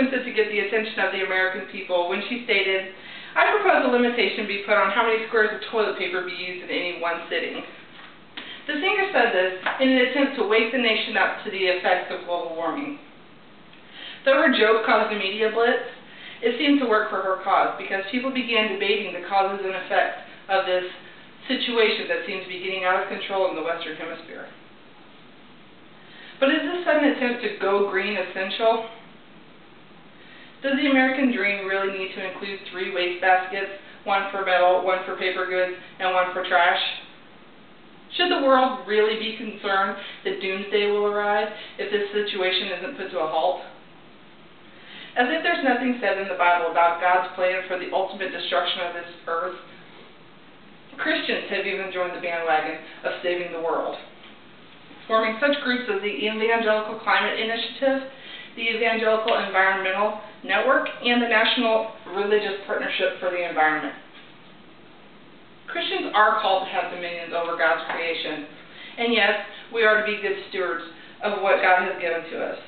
attempted to get the attention of the American people when she stated, "I propose a limitation be put on how many squares of toilet paper be used in any one sitting." The singer said this in an attempt to wake the nation up to the effects of global warming. Though her joke caused a media blitz, it seemed to work for her cause because people began debating the causes and effects of this situation that seems to be getting out of control in the Western Hemisphere. But is this sudden attempt to go green essential? Does the American dream really need to include 3 waste baskets, one for metal, one for paper goods, and one for trash? Should the world really be concerned that doomsday will arrive if this situation isn't put to a halt? As if there's nothing said in the Bible about God's plan for the ultimate destruction of this earth, Christians have even joined the bandwagon of saving the world, forming such groups as the Evangelical Climate Initiative, the Evangelical Environmental Network, and the National Religious Partnership for the Environment. Christians are called to have dominion over God's creation, and yes, we are to be good stewards of what God has given to us.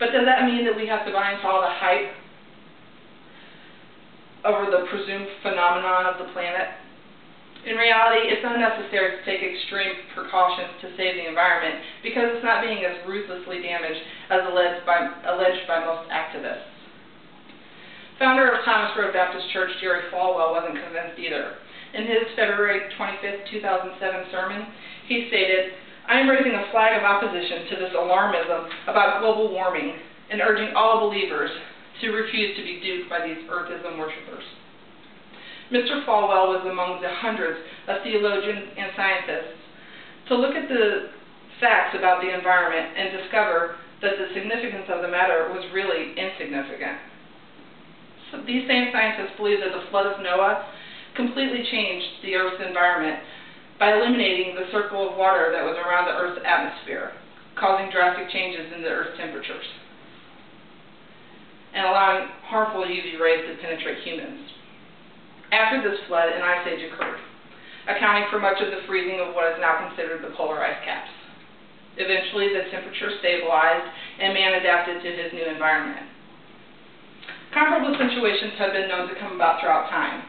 But does that mean that we have to buy into all the hype over the presumed phenomenon of the planet? In reality, it's unnecessary to take extreme precautions to save the environment because it's not being as ruthlessly damaged as alleged by most activists. Founder of Thomas Road Baptist Church, Jerry Falwell, wasn't convinced either. In his February 25, 2007 sermon, he stated, "I am raising a flag of opposition to this alarmism about global warming and urging all believers to refuse to be duped by these earthism worshippers." Mr. Falwell was among the hundreds of theologians and scientists to look at the facts about the environment and discover that the significance of the matter was really insignificant. So these same scientists believe that the flood of Noah completely changed the Earth's environment by eliminating the circle of water that was around the Earth's atmosphere, causing drastic changes in the Earth's temperatures, and allowing harmful UV rays to penetrate humans. After this flood, an ice age occurred, accounting for much of the freezing of what is now considered the polar ice caps. Eventually, the temperature stabilized, and man adapted to his new environment. Comparable situations have been known to come about throughout time.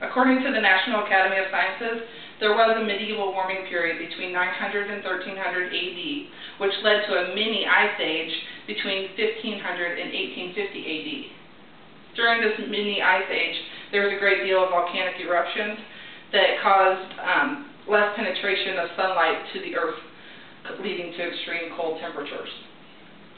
According to the National Academy of Sciences, there was a medieval warming period between 900 and 1300 AD, which led to a mini ice age between 1500 and 1850 AD. During this mini ice age, there was a great deal of volcanic eruptions that caused less penetration of sunlight to the Earth, leading to extreme cold temperatures.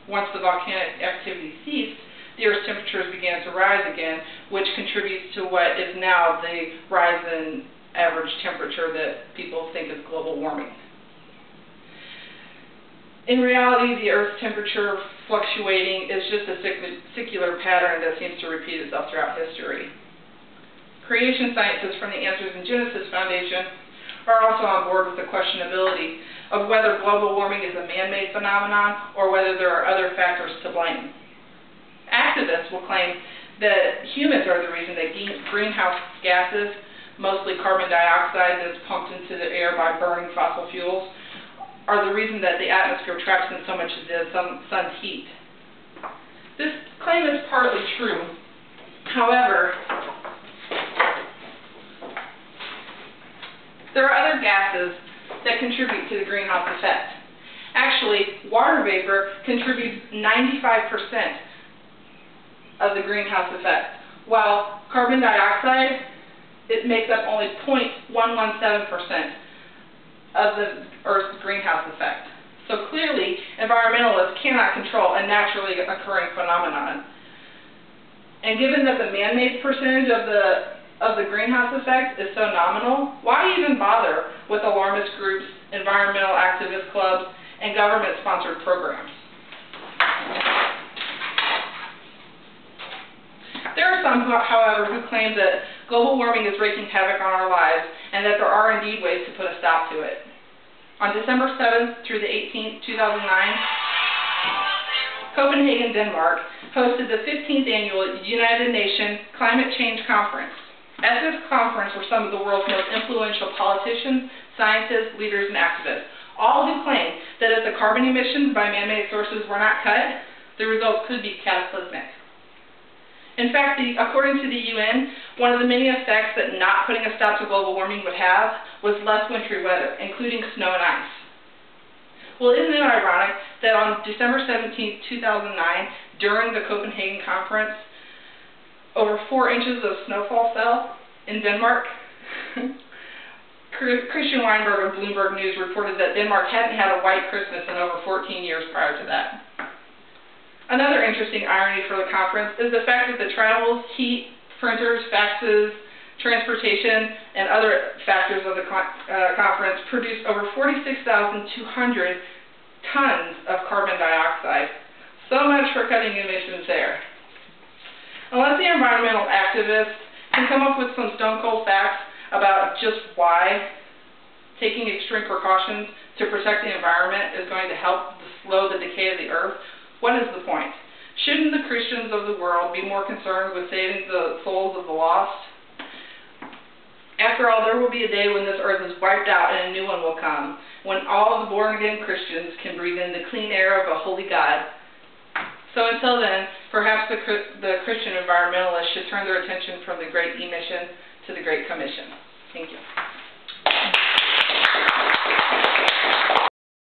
Once the volcanic activity ceased, the Earth's temperatures began to rise again, which contributes to what is now the rise in average temperature that people think is global warming. In reality, the Earth's temperature fluctuating is just a secular pattern that seems to repeat itself throughout history. Creation scientists from the Answers in Genesis Foundation are also on board with the questionability of whether global warming is a man-made phenomenon or whether there are other factors to blame. Activists will claim that humans are the reason that greenhouse gases, mostly carbon dioxide that's pumped into the air by burning fossil fuels, are the reason that the atmosphere traps in so much of the sun's heat. This claim is partly true. However, there are other gases that contribute to the greenhouse effect. Actually, water vapor contributes 95% of the greenhouse effect, while carbon dioxide, it makes up only 0.117% of the Earth's greenhouse effect. So clearly, environmentalists cannot control a naturally occurring phenomenon. And given that the man-made percentage of the greenhouse effect is so nominal, why even bother with alarmist groups, environmental activist clubs, and government-sponsored programs? There are some, however, who claim that global warming is wreaking havoc on our lives and that there are indeed ways to put a stop to it. On December 7th through the 18th, 2009, Copenhagen, Denmark, hosted the 15th Annual United Nations Climate Change Conference. At this conference were some of the world's most influential politicians, scientists, leaders, and activists, all who claimed that if the carbon emissions by man-made sources were not cut, the results could be cataclysmic. In fact, according to the UN, one of the many effects that not putting a stop to global warming would have was less wintry weather, including snow and ice. Well, isn't it ironic that on December 17, 2009, during the Copenhagen conference, over 4 inches of snowfall fell in Denmark? Christian Weinberg of Bloomberg News reported that Denmark hadn't had a white Christmas in over 14 years prior to that. Another interesting irony for the conference is the fact that the travels, heat, printers, faxes, transportation, and other factors of the conference produced over 46,200 tons of carbon dioxide. So much for cutting emissions there. Unless the environmental activists can come up with some stone-cold facts about just why taking extreme precautions to protect the environment is going to help slow the decay of the earth, what is the point? Shouldn't the Christians of the world be more concerned with saving the souls of the lost? After all, there will be a day when this earth is wiped out and a new one will come, when all of the born-again Christians can breathe in the clean air of a holy God. So until then, perhaps the Christian environmentalists should turn their attention from the Great Emission to the Great Commission. Thank you.